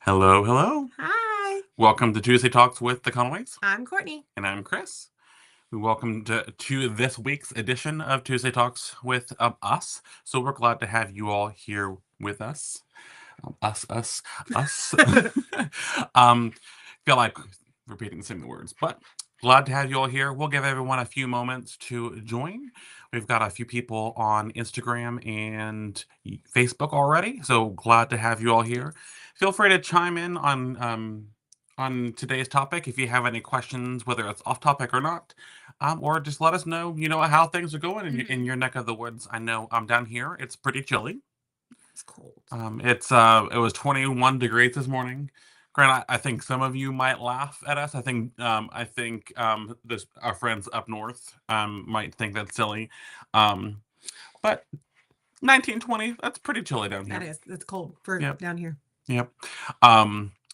Hello, hello. Hi, Welcome to Tuesday Talks with the Conways. I'm Courtney. And I'm Chris. We welcome to this week's edition of Tuesday Talks with us. So we're glad to have you all here with us. Us. um, feel like repeating the same words, but glad to have you all here. We'll give everyone a few moments to join. We've got a few people on Instagram and Facebook already, so glad to have you all here. Yes. Feel free to chime in on today's topic if you have any questions, whether it's off topic or not, or just let us know, how things are going in your neck of the woods. I know I'm down here. It's pretty chilly. It's cold. It was 21 degrees this morning. Grant, I think some of you might laugh at us. This our friends up north might think that's silly, um, but 1920, that's pretty chilly down That here. is. It's cold for Yep, down here. yep.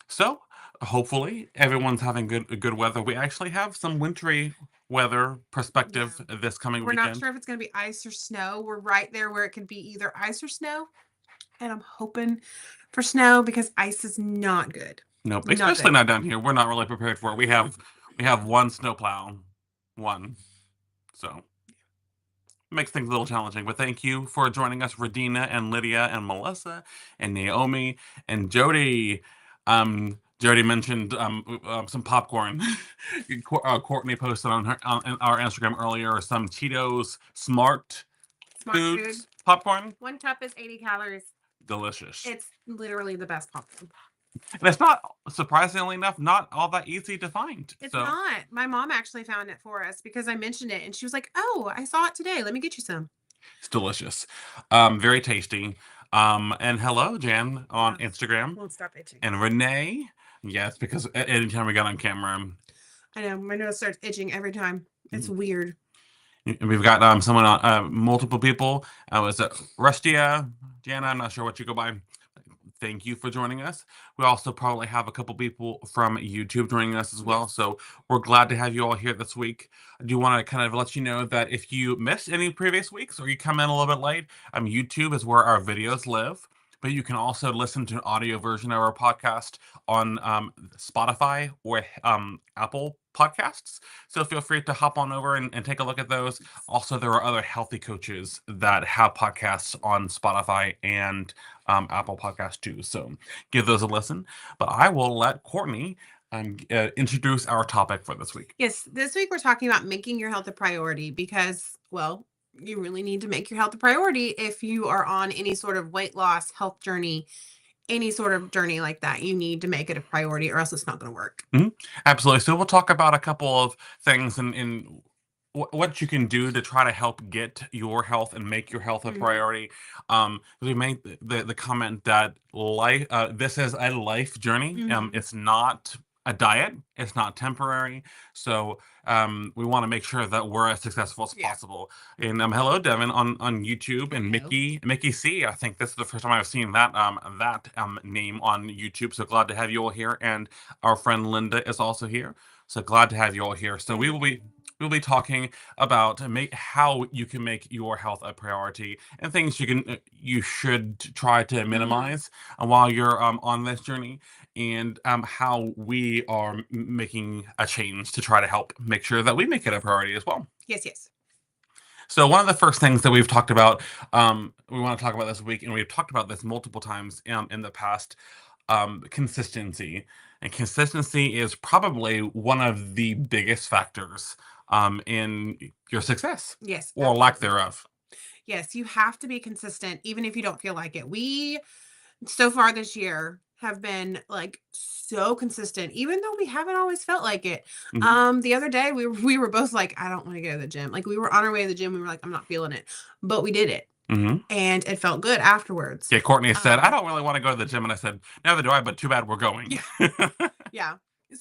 So hopefully everyone's having good weather. We actually have some wintry weather perspective Yeah. this coming We're not weekend. sure if it's going to be ice or snow. We're right there where it could be either ice or snow. And I'm hoping for snow because ice is not good. Nope, Not especially good. not down here. We're not really prepared for it. We have one snowplow, one, so makes things a little challenging. But thank you for joining us, Radina and Lydia and Melissa and Naomi and Jody. Jody mentioned some popcorn. Courtney posted on our Instagram earlier some Cheetos Smart Smart food. Foods popcorn. One cup is 80 calories. Delicious. It's literally the best popcorn. And it's not, surprisingly enough, not all that easy to find. It's not. My mom actually found it for us because I mentioned it and she was like, "Oh, I saw it today. Let me get you some." It's delicious. Very tasty. And hello, Jan on Instagram. Won't stop itching. And Renee. Yes, because anytime we got on camera, I know my nose starts itching every time. It's weird. we've got someone on multiple people. Was it Rustia, Jana? I'm not sure what you go by. Thank you for joining us. We also probably have a couple people from YouTube joining us as well. So we're glad to have you all here this week. I do want to kind of let you know that if you missed any previous weeks or you come in a little bit late, YouTube is where our videos live. But you can also listen to an audio version of our podcast on Spotify or Apple Podcasts. So feel free to hop on over and take a look at those. Also, there are other healthy coaches that have podcasts on Spotify and Apple Podcasts too. So give those a listen. But I will let Courtney introduce our topic for this week. Yes, this week we're talking about making your health a priority because, well, you really need to make your health a priority if you are on any sort of weight loss, health journey, any sort of journey like that. You need to make it a priority or else it's not going to work. Absolutely. So we'll talk about a couple of things in what you can do to try to help get your health and make your health a priority. We made the comment that life this is a life journey. It's not a diet. It's not temporary. So we want to make sure that we're as successful as possible. And hello, Devin on YouTube, and Mickey C. I think this is the first time I've seen that name on YouTube. So glad to have you all here, and our friend Linda is also here. So glad to have you all here. So we'll be talking about how you can make your health a priority and things you should try to minimize while you're on this journey, and how we are making a change to try to help make sure that we make it a priority as well. Yes. So one of the first things that we've talked about, we want to talk about this week, and we've talked about this multiple times in the past, consistency. And consistency is probably one of the biggest factors in your success. Yes. Or lack thereof. Yes, you have to be consistent, even if you don't feel like it. We, so far this year, have been like so consistent, even though we haven't always felt like it. The other day we were both like, I don't want to go to the gym. Like we were on our way to the gym. We were like, I'm not feeling it, but we did it. And it felt good afterwards. Yeah, Courtney said, I don't really want to go to the gym. And I said, neither do I, but too bad we're going. Yeah.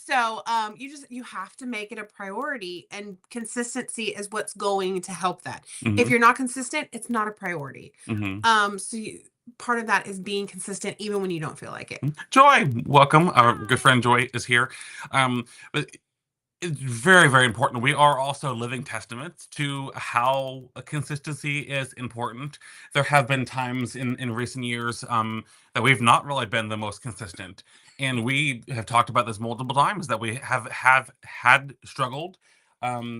So you have to make it a priority, and consistency is what's going to help that. If you're not consistent, it's not a priority. Part of that is being consistent even when you don't feel like it. Joy, welcome. Our good friend Joy is here. But It's very, very important. We are also living testaments to how consistency is important. There have been times in recent years that we've not really been the most consistent, and we have talked about this multiple times that we have had struggled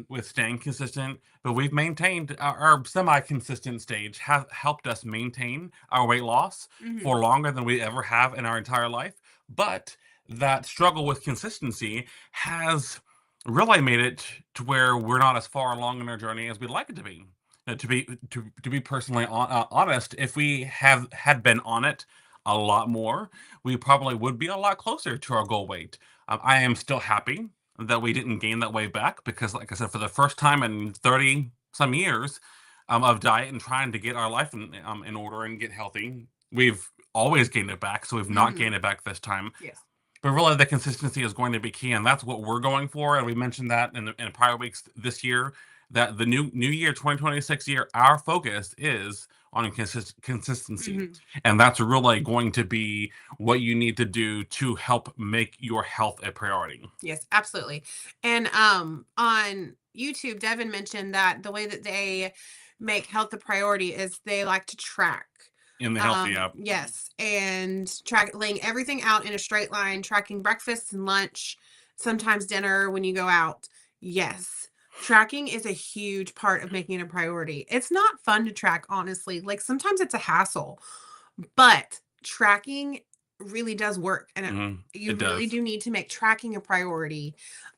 with staying consistent, but we've maintained our semi-consistent stage has helped us maintain our weight loss Mhm. for longer than we ever have in our entire life. But that struggle with consistency has really made it to where we're not as far along in our journey as we'd like it to be. To be personally honest, if we have had been on it a lot more, we probably would be a lot closer to our goal weight. I am still happy that we didn't gain that weight back because, like I said, for the first time in 30 some years of diet and trying to get our life in order and get healthy, we've always gained it back. So we've not Mhm. gained it back this time. Yes. But really, the consistency is going to be key, and that's what we're going for. And we mentioned that in prior weeks this year, that the new year, 2026 year, our focus is on consistency, Mhm. and that's really going to be what you need to do to help make your health a priority Yes, absolutely. And on YouTube, Devin mentioned that the way that they make health a priority is they like to track. in the healthy app. Yes, and track laying everything out in a straight line, tracking breakfast and lunch, sometimes dinner when you go out. Yes. Tracking is a huge part of making it a priority. It's not fun to track, honestly. Like sometimes it's a hassle, but tracking really does work, and you It really does. do need to make tracking a priority.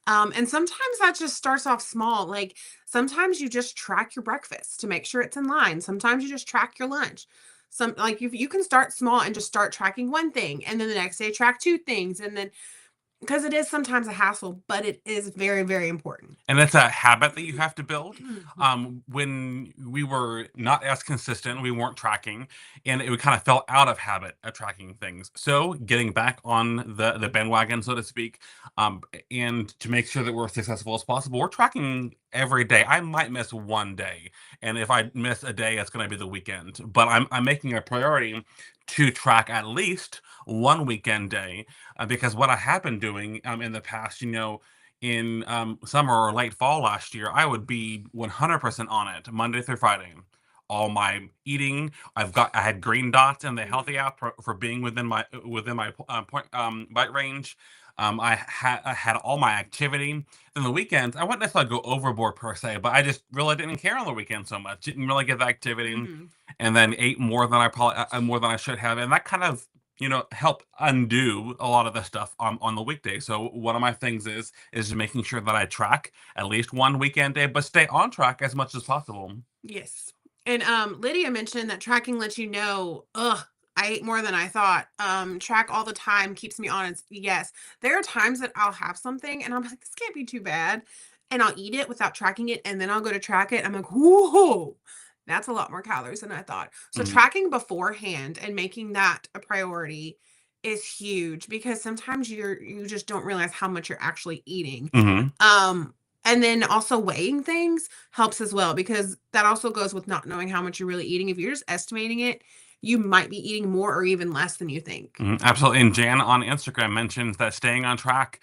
And sometimes that just starts off small. Like sometimes you just track your breakfast to make sure it's in line. Sometimes you just track your lunch. Some like you can start small and just start tracking one thing, and then the next day track two things, and then because it is sometimes a hassle, but it is very, very important. And it's a habit that you have to build. When we were not as consistent, we weren't tracking, and we kind of fell out of habit of tracking things. So, getting back on the bandwagon, so to speak, um, and to make sure that we're as successful as possible, we're tracking every day. I might miss one day, and if I miss a day, it's going to be the weekend. But I'm making a priority to track at least one weekend day because what I have been doing in the past, in summer or late fall last year, I would be 100% on it Monday through Friday. All my eating, I had green dots in the Mhm. healthy app for being within my point bite range. I had all my activity. Then the weekends, I wouldn't necessarily go overboard per se, but I just really didn't care on the weekend so much. Didn't really get the activity, Mhm. and then ate more than I should have, and that kind of help undo a lot of the stuff on the weekday. So one of my things is making sure that I track at least one weekend day, but stay on track as much as possible. Yes. And Lydia mentioned that tracking lets you know, ugh, I ate more than I thought. Track all the time keeps me honest. Yes. There are times that I'll have something and I'm like, this can't be too bad. And I'll eat it without tracking it. And then I'll go to track it. I'm like, whoa, that's a lot more calories than I thought. So Mhm, tracking beforehand and making that a priority is huge because sometimes you just don't realize how much you're actually eating. mhm, Um, and then also weighing things helps as well because that also goes with not knowing how much you're really eating. If you're just estimating it, you might be eating more or even less than you think. mhm, absolutely. And Jan on Instagram mentions that staying on track.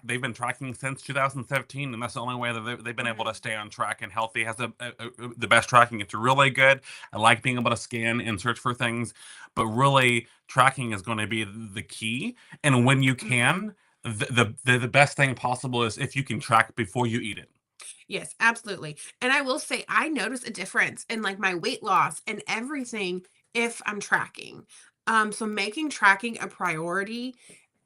They've been tracking since 2017, and that's the only way that they've been able to Mhm. stay on track and healthy. Has the best tracking. It's really good. I like being able to scan and search for things, but really tracking is going to be the key. And when you Mhm. can, the best thing possible is if you can track before you eat it. Yes, absolutely. And I will say I notice a difference in like my weight loss and everything if I'm tracking. So making tracking a priority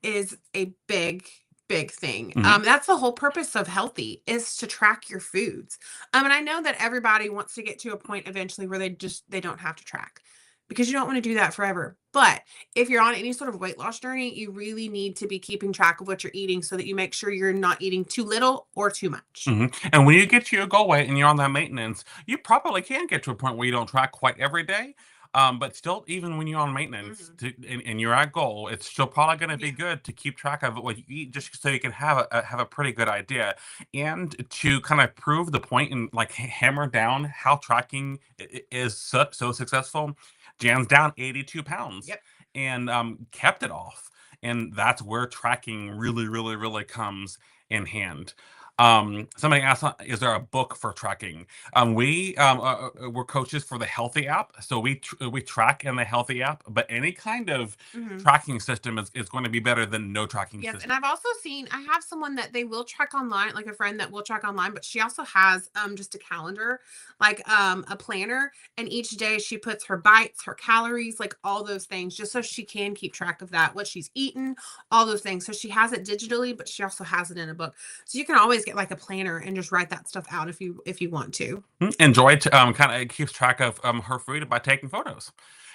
is a big, big thing. Mhm, That's the whole purpose of healthy is to track your foods. And I know that everybody wants to get to a point eventually where they don't have to track because you don't want to do that forever. But if you're on any sort of weight loss journey, you really need to be keeping track of what you're eating so that you make sure you're not eating too little or too much. mhm. And when you get to your goal weight and you're on that maintenance, you probably can get to a point where you don't track quite every day. But still, even when you're on maintenance Mhm. and you're at goal, it's still probably going to be Yeah. good to keep track of what you eat, just so you can have a pretty good idea, and to kind of prove the point and like hammer down how tracking is so successful. Jan's down 82 pounds Yep. and kept it off. and that's where tracking really, really, really comes in hand. Somebody asked, is there a book for tracking? We're coaches for the Healthy app, so we track in the Healthy app. But any kind of Mhm. tracking system is going to be better than no tracking Yes, and system. I've also seen I have someone that they will track online, like a friend that will track online, but she also has just a calendar, like a planner, and each day she puts her bites, her calories, like all those things just so she can keep track of that, what she's eaten, all those things. So she has it digitally, but she also has it in a book. So you can always get like a planner and just write that stuff out if you want to. Enjoy kind of keeps track of her food by taking photos,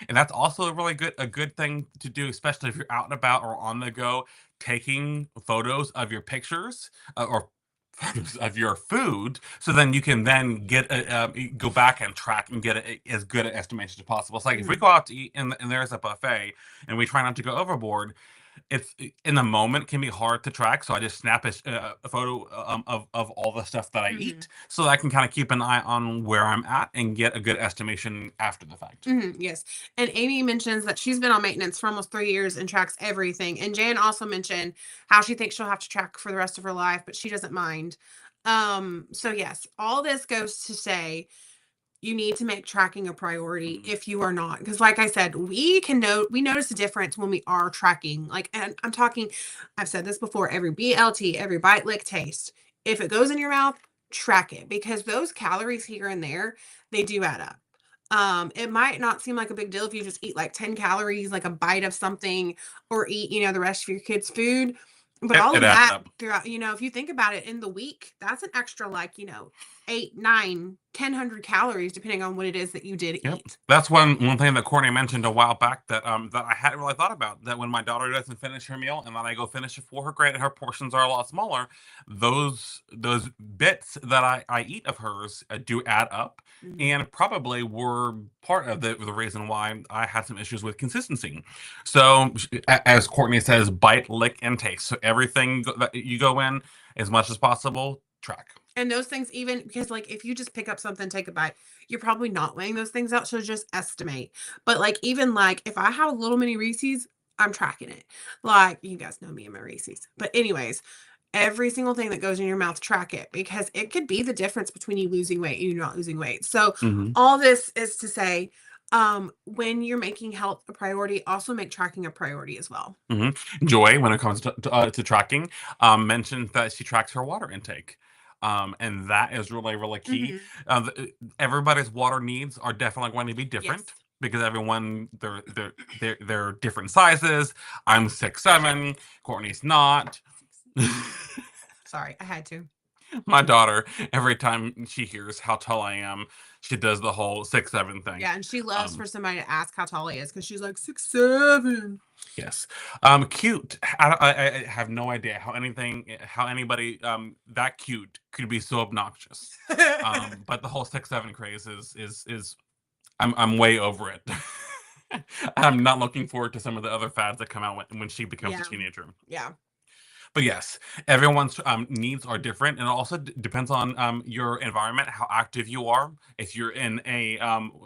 and that's also a good thing to do, especially if you're out and about or on the go. Taking photos of your pictures or photos of your food, so then you can then go back and track and get as good an estimation as possible. It's like if we Mhm. go out to eat and there's a buffet and we try not to go overboard, it's in the moment can be hard to track. So I just snap a photo of all the stuff that I Mhm. eat, so that I can kind of keep an eye on where I'm at and get a good estimation after the fact. Yes. And Amy mentions that she's been on maintenance for almost 3 years and tracks everything. And Jan also mentioned how she thinks she'll have to track for the rest of her life, but she doesn't mind. So yes, all this goes to say you need to make tracking a priority Mhm. if you are not. Because like I said, we notice a difference when we are tracking. Like, and I'm talking, I've said this before, every BLT, every bite, lick, taste. If it goes in your mouth, track it because those calories here and there, they do add up. It might not seem like a big deal if you just eat like 10 calories, like a bite of something, or eat, the rest of your kids' food. But all It of adds that up. throughout, if you think about it in the week, that's an extra like, 8, 9, 1,000 calories, depending on what it is that you did Yep. eat. That's one thing that Courtney mentioned a while back that I hadn't really thought about. That when my daughter doesn't finish her meal and then I go finish it for her, granted her portions are a lot smaller, those bits that I eat of hers do add up, Mhm. and probably were part of the reason why I had some issues with consistency. So as Courtney says, bite, lick, and taste. So everything that you go in as much as possible, track. And those things, even because, like, if you just pick up something, take a bite, you're probably not weighing those things out. So just estimate. But, like, even like if I have a little mini Reese's, I'm tracking it. Like, you guys know me and my Reese's. But, anyways, every single thing that goes in your mouth, track it because it could be the difference between you losing weight and you not losing weight. So, Hmm. all this is to say, when you're making health a priority, also make tracking a priority as well. Hmm. Joy, when it comes to tracking, mentioned that she tracks her water intake. And that is really, really key. Hmm. Everybody's water needs are definitely going to be different Yes. because everyone they're different sizes. I'm 6'7", Courtney's not. Sorry, I had to. My daughter, every time she hears how tall I am, she does the whole 6'7" thing. Yeah, and she loves Um, for somebody to ask how tall he is because she's like 6'7". Yes. Cute. I have no idea how anybody that cute could be so obnoxious. But the whole 6'7" craze is I'm way over it. I'm not looking forward to some of the other fads that come out when she becomes a Yeah, teenager. yeah. But yes, everyone's needs are different, and it also depends on your environment, how active you are. If you're in a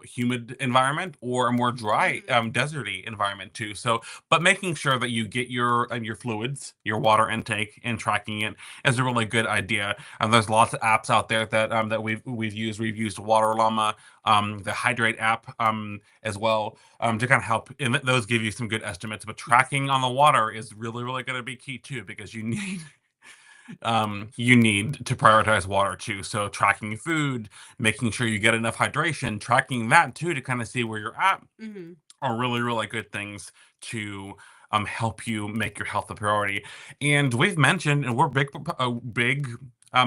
humid environment or a more dry, Mhm. deserty environment too. So, but making sure that you get your fluids, your water intake, and tracking it is a really good idea. And there's lots of apps out there that we've used. We've used Water Llama, the Hydrate app, as well, to kind of help. And those give you some good estimates. But Yes. tracking on the water is really, really going to be key too, because you need to prioritize water too. So tracking food, making sure you get enough hydration, tracking that too to kind of see where you're at Mhm. are really, really good things to help you make your health a priority. And we've mentioned, and we're big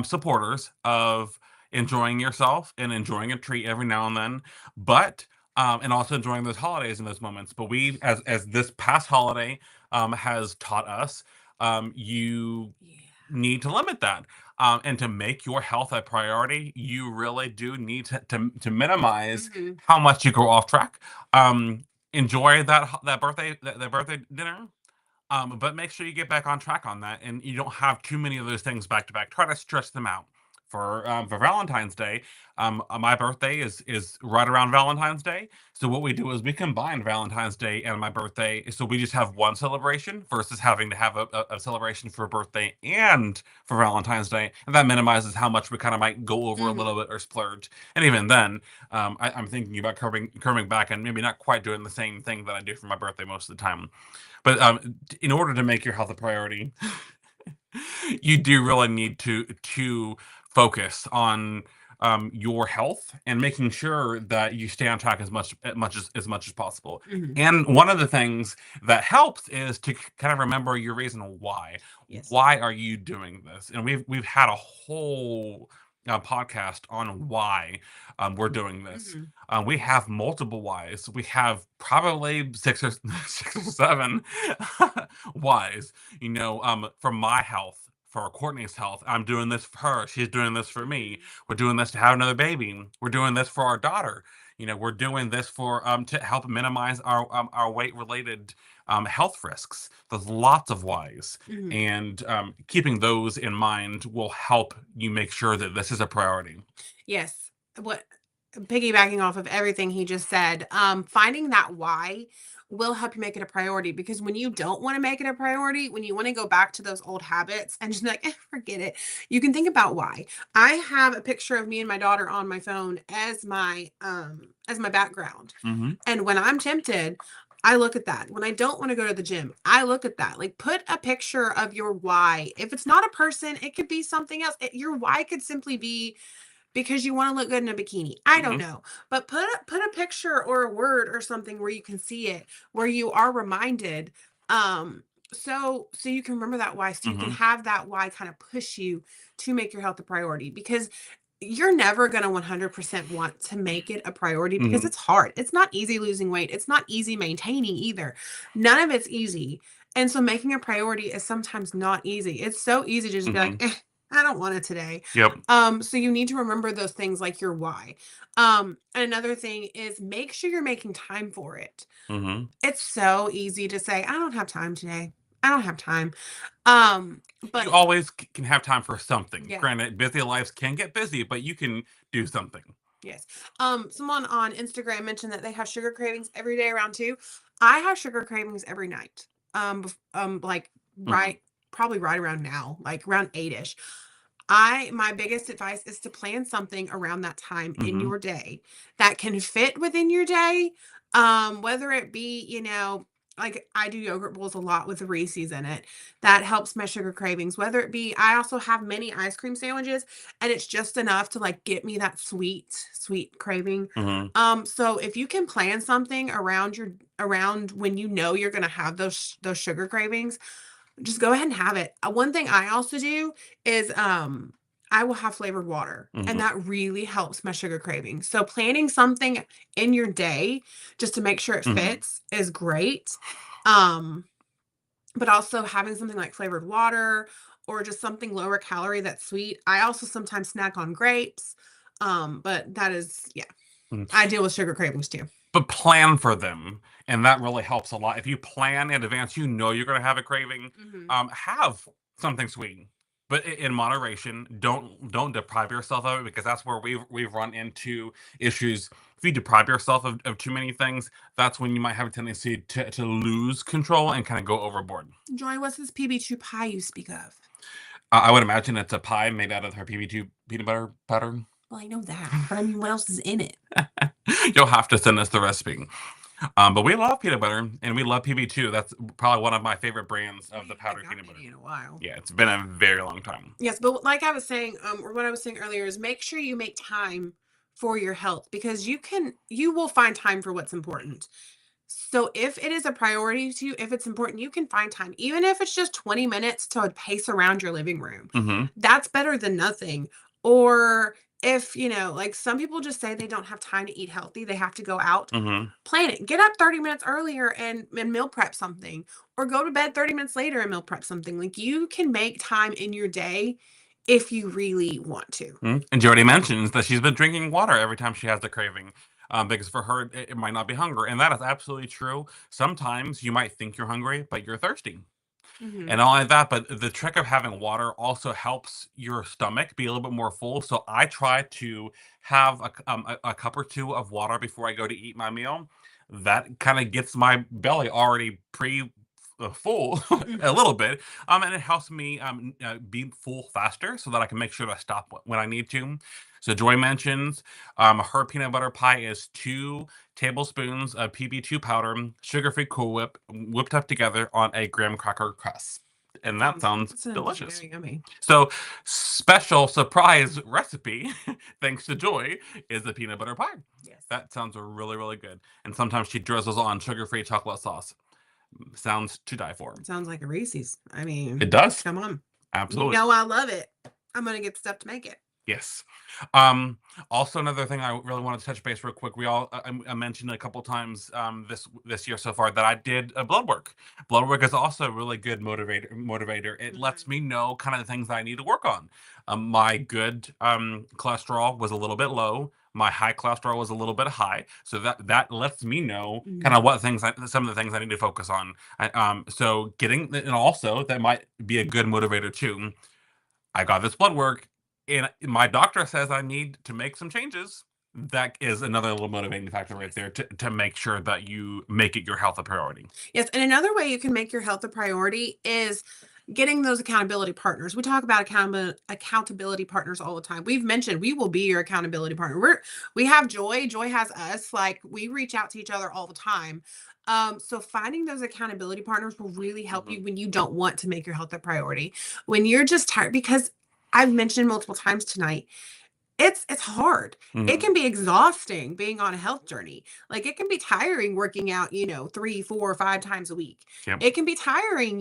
supporters of enjoying yourself and enjoying a treat every now and then, but and also enjoying those holidays and those moments. But we, as this past holiday has taught us, you Yeah. need to limit that. And to make your health a priority, you really do need to minimize Mhm. how much you go off track. Enjoy that birthday dinner, but make sure you get back on track on that, and you don't have too many of those things back to back. Try to stretch them out. for Valentine's Day. My birthday is right around Valentine's Day, so what we do is we combine Valentine's Day and my birthday, so we just have one celebration versus having to have a celebration for birthday and for Valentine's Day, and that minimizes how much we kind of might go over a Mhm. little bit or splurge. And even then, I'm thinking about curving back and maybe not quite doing the same thing that I do for my birthday most of the time. But in order to make your health a priority, you do really need to focus on your health and making sure that you stay on track as much as possible. Mhm. And one of the things that helps is to kind of remember your reason why. Yes. Why are you doing this? And we've had a whole podcast on why we're doing this. Mhm. We have multiple whys. We have probably six or six or seven whys. For my health, for Courtney's health, I'm doing this for her. She's doing this for me. Mhm. We're doing this to have another baby. We're doing this for our daughter. We're doing this for to help minimize our weight related health risks. There's lots of whys, Mhm. and keeping those in mind will help you make sure that this is a priority. Yes. What piggybacking off of everything he just said, finding that why will help you make it a priority because when you don't want to make it a priority, when you want to go back to those old habits and just be like, forget it, you can think about why. I have a picture of me and my daughter on my phone as my background. Hmm. And when I'm tempted, I look at that. When I don't want to go to the gym, I look at that. Like put a picture of your why. If it's not a person, it could be something else. Your why could simply be because you want to look good in a bikini. I don't Hmm. know. But put a picture or a word or something where you can see it, where you are reminded. So you can remember that why. So you can Hmm. have that why kind of push you to make your health a priority because you're never going to 100% want to make it a priority because Hmm. it's hard. It's not easy losing weight. It's not easy maintaining either. None of it's easy. And so making a priority is sometimes not easy. It's so easy to just be like, Hmm. I don't want it today. Yep. So you need to remember those things like your why. And another thing is make sure you're making time for it. Hmm. It's so easy to say, I don't have time today. I don't have time. Um, You but always can have time for something. yeah. Granted, busy lives can get busy, but you can do something. Yes. Someone on Instagram mentioned that they have sugar cravings every day around 2. I have sugar cravings every night. Like Hmm. right, probably right around now, like around 8ish. My biggest advice is to plan something around that time in Hmm. your day that can fit within your day. Whether it be, like I do yogurt bowls a lot with Reese's in it. That helps my sugar cravings. Whether it be, I also have mini ice cream sandwiches and it's just enough to like get me that sweet craving. Hmm. So if you can plan something around when you know you're gonna have those sugar cravings, just go ahead and have it. One thing I also do is I will have flavored water and Hmm. that really helps my sugar cravings. So planning something in your day just to make sure it Hmm. fits is great. Um but also having something like flavored water or just something lower calorie that's sweet. I also sometimes snack on grapes. But that is yeah, I deal with sugar cravings too. But plan for them, and that really helps a lot. If you plan in advance, you know you're going to have a craving. Mhm. Have something sweet, but in moderation. Don't deprive yourself of it because that's where we've run into issues. If you deprive yourself of too many things, that's when you might have a tendency to lose control and kind of go overboard. Joy, what's this PB2 pie you speak of? I would imagine it's a pie made out of her PB2 peanut butter pattern. Well, I know that, but I mean, what else is in it? You'll have to send us the recipe. But we love peanut butter and we love PB2. That's probably one of my favorite brands I of the haven't powdered peanut gotten butter. any in a while. Yeah, it's been a very long time. Yes, but like I was saying, or what I was saying earlier is make sure you make time for your health because you will find time for what's important. So if it is a priority to you, if it's important, you can find time, even if it's just 20 minutes to pace around your living room. Mhm, That's better than nothing. Or if, like some people just say they don't have time to eat healthy, they have to go out. mhm. Plan it. Get up 30 minutes earlier and meal prep something, or go to bed 30 minutes later and meal prep something. Like you can make time in your day if you really want to. Mhm, and Jody mentions that she's been drinking water every time she has a craving, because for her, it might not be hunger, and that is absolutely true. Sometimes you might think you're hungry, but you're thirsty. Mhm. And not only that, but the trick of having water also helps your stomach be a little bit more full. So I try to have a cup or two of water before I go to eat my meal. That kind of gets my belly already pre full a Mhm. little bit, and it helps me be full faster so that I can make sure to stop when I need to. So Joy mentions her peanut butter pie is 2 tablespoons of PB2 powder, sugar-free Cool Whip, whipped up together on a graham cracker crust. And that sounds That sounds delicious. very yummy. So, special surprise recipe, thanks to Joy, is the peanut butter pie. Yes. That sounds really, really good. And sometimes she drizzles on sugar-free chocolate sauce. Sounds to die for. It sounds like a Reese's. I mean, It does. come on. You Absolutely. know I love it. I'm gonna get stuff to make it. Yes. Um, Also another thing I really wanted to touch base real quick. We all I mentioned a couple times this year so far that I did blood work. Blood work is also a really good motivator. It lets Mhm. me know kind of the things that I need to work on. My good cholesterol was a little bit low. My high cholesterol was a little bit high, so that lets me know kind of Mhm. what things some of the things I need to focus on. So getting and also that might be a good motivator too. I got this blood work, and my doctor says I need to make some changes. That is another little motivating factor right Yes. there to make sure that you make it your health a priority. Yes, and another way you can make your health a priority is getting those accountability partners. We talk about accountability partners all the time. We've mentioned we will be your accountability partner. We have Joy. Joy has us. Like we reach out to each other all the time. So finding those accountability partners will really help Mhm, you when you don't want to make your health a priority. When you're just tired, because I've mentioned multiple times tonight, it's hard. It mhm, can be exhausting being on a health journey. Like, it can be tiring working out, 3, 4, or 5 times a week. yep, It can be tiring,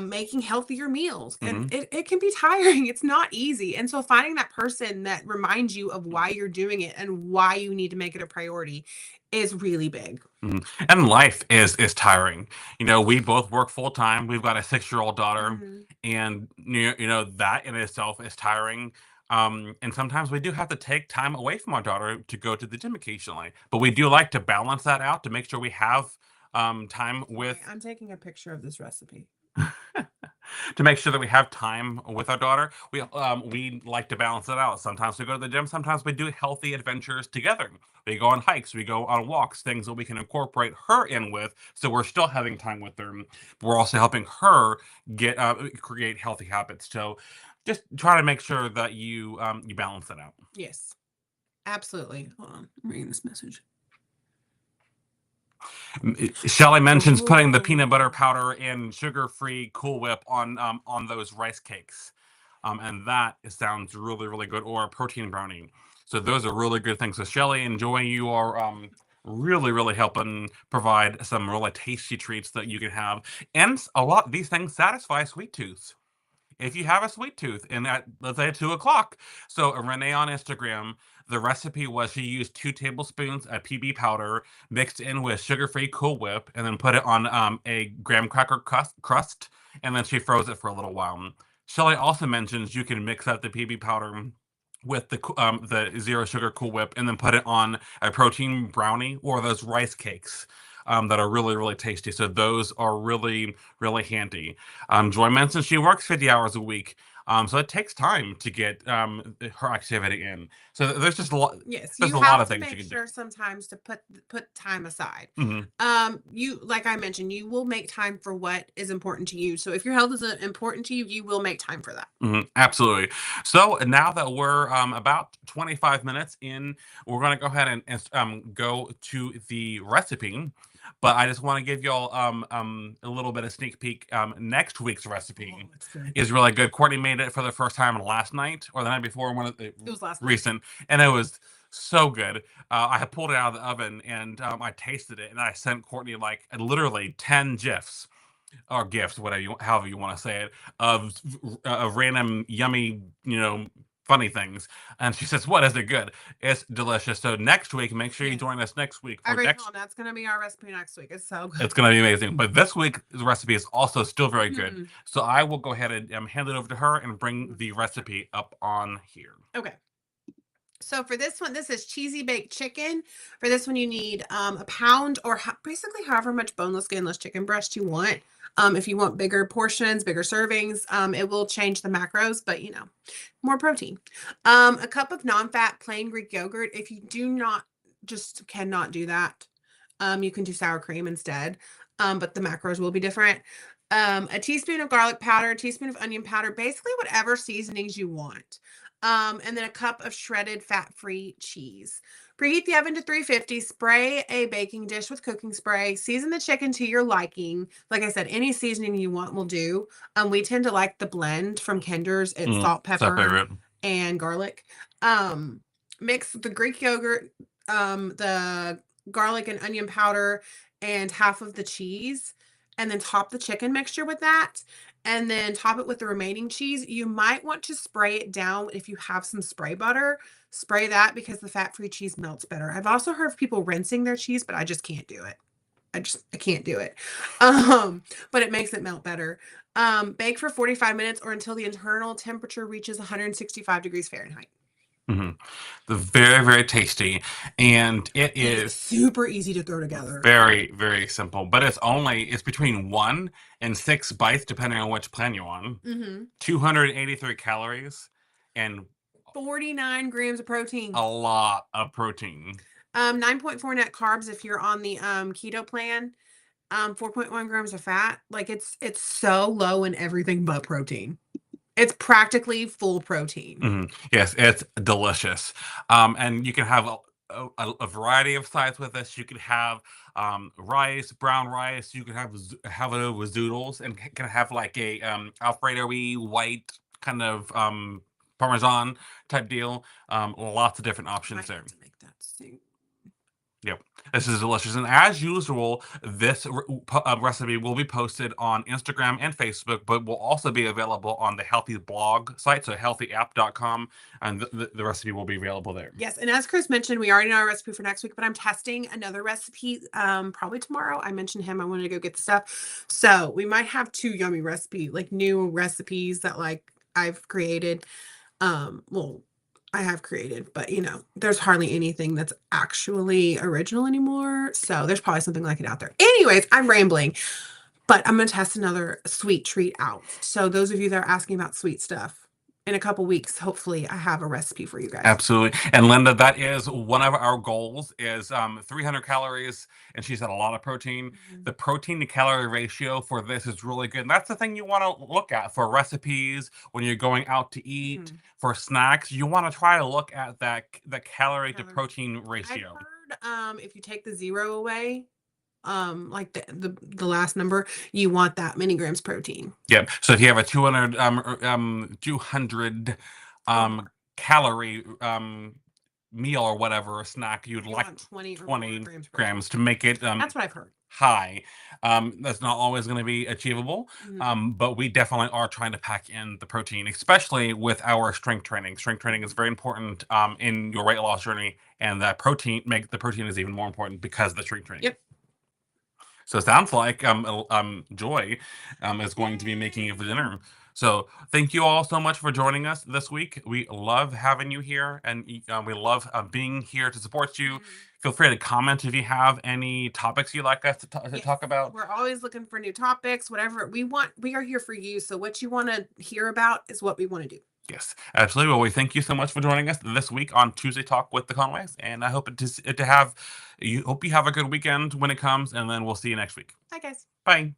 making healthier meals, and mhm. it can be tiring. It's not easy, and so finding that person that reminds you of why you're doing it and why you need to make it a priority is really big. Mhm. And life is tiring. We both work full time. We've got a 6-year-old daughter, Mhm. and that in itself is tiring. And sometimes we do have to take time away from our daughter to go to the gym occasionally. But we do like to balance that out to make sure we have time Sorry, with I'm taking a picture of this recipe. to make sure that we have time with our daughter. We like to balance it out. Sometimes we go to the gym. Sometimes we do healthy adventures together. We go on hikes. We go on walks. Things that we can incorporate her in with, so we're still having time with her. We're also helping her get create healthy habits. So just try to make sure that you balance it out. Yes, absolutely. Hold on, I'm reading this message. Shelly mentions putting the Oh. peanut butter powder and sugar-free Cool Whip on those rice cakes, and that sounds really really good. Or a protein brownie. So those are really good things. So Shelly and Joy, you are really really helping provide some really tasty treats that you can have, and a lot these things satisfy sweet tooth if you have a sweet tooth and at let's say 2 o'clock. So Renee on Instagram, the recipe was she used 2 tablespoons of PB powder mixed in with sugar-free Cool Whip and then put it on a graham cracker crust and then she froze it for a little while. Shelly also mentions you can mix up the PB powder with the zero sugar Cool Whip and then put it on a protein brownie or those rice cakes that are really really tasty. So those are really really handy. Joy mentions she works 50 hours a week. So it takes time to get her activity in. So there's just a lot. Yes, There's you a lot have of to things you make can do. sure sometimes to put time aside. Hmm. You like I mentioned, you will make time for what is important to you. So if your health is important to you, you will make time for that. Absolutely. So now that we're about 25 minutes in, we're going to go ahead and go to the recipe. But I just want to give y'all a little bit of sneak peek. Next week's Oh, recipe it's good. is really good. Courtney made it for the first time last night or the night before, one of the It was last night. recent, and it was so good. I had pulled it out of the oven and I tasted it, and I sent Courtney like literally 10 gifs or gifts, whatever however you want to say it, of random yummy, funny things. And she says, "What is it good? It's delicious." So next week, make sure you Yes. join us next week I for already next. told him that's gonna be our recipe next week. It's so good. It's going to be amazing. But this week's recipe is also still very good. Mhm. So I will go ahead and hand it over to her and bring the recipe up on here. Okay. So for this one, this is cheesy baked chicken. For this one, you need a pound or basically however much boneless, skinless chicken breast you want. If you want bigger portions, bigger servings, it will change the macros, but more protein. A cup of non-fat plain Greek yogurt. If you do not, just cannot do that, you can do sour cream instead. But the macros will be different. A teaspoon of garlic powder, a teaspoon of onion powder, basically whatever seasonings you want. And then a cup of shredded fat-free cheese. Preheat the oven to 350. Spray a baking dish with cooking spray. Season the chicken to your liking. Like I said, any seasoning you want will do. We tend to like the blend from Kinder's. It's salt, It's my pepper, favorite. and garlic. Um, Mix the Greek yogurt, the garlic and onion powder, and half of the cheese, and then top the chicken mixture with that, and then top it with the remaining cheese. You might want to spray it down if you have some spray butter. Spray that because the fat-free cheese melts better. I've also heard of people rinsing their cheese, but I just can't do it. I can't do it. But it makes it melt better. Bake for 45 minutes or until the internal temperature reaches 165 degrees Fahrenheit. Hmm. The very, very tasty, and it It's is super easy to throw together. very, very simple. But it's between 1 and 6 bites depending on which plan you're on. 283 calories and 49 grams of protein. a lot of protein. 9.4 net carbs if you're on the keto plan. 4.1 grams of fat. Like it's so low in everything but protein. It's practically full protein. Yes, it's delicious. And you can have a variety of sides with this. You could have rice, brown rice. You could have it with zoodles, and can have like a Alfredo-y white kind of Parmesan type deal. Lots of different options Might there. have to make that soup. Yep, this is delicious. And as usual, this recipe will be posted on Instagram and Facebook, but will also be available on the Healthy blog site, so healthyapp.com, and the recipe will be available there. Yes, and as Chris mentioned, we already know our recipe for next week, but I'm testing another recipe probably tomorrow. I mentioned him. I wanted to go get the stuff. So we might have two yummy new recipes that I've created. Well, I have created, but there's hardly anything that's actually original anymore. So there's probably something like it out there. Anyways, I'm rambling, but I'm going to test another sweet treat out. So those of you that are asking about sweet stuff, in a couple weeks, hopefully I have a recipe for you guys. Absolutely. And Linda, that is one of our goals is 300 calories, and she said a lot of protein. The protein to calorie ratio for this is really good. And that's the thing you want to look at for recipes when you're going out to eat, for snacks. You want to try to look at the calorie to protein ratio. I've heard if you take the zero away, like the last number, you want that many grams protein. Yep. So if you have a 200 calorie meal or whatever, a snack, you'd like 20 grams to make it that's what I've heard. high. That's not always going to be achievable, but we definitely are trying to pack in the protein, especially with our strength training. Strength training is very important in your weight loss journey, and the protein is even more important because of the strength training. Yep. So it sounds like Joy is going to be making it for dinner. So thank you all so much for joining us this week. We love having you here, and we love being here to support you. Feel free to comment if you have any topics you'd like us to talk about. We're always looking for new topics, whatever we want. We are here for you. So what you want to hear about is what we want to do. Yes, absolutely. Well, we thank you so much for joining us this week on Tuesday Talk with the Conways, and I hope you have a good weekend when it comes, and then we'll see you next week. Bye, guys. Bye.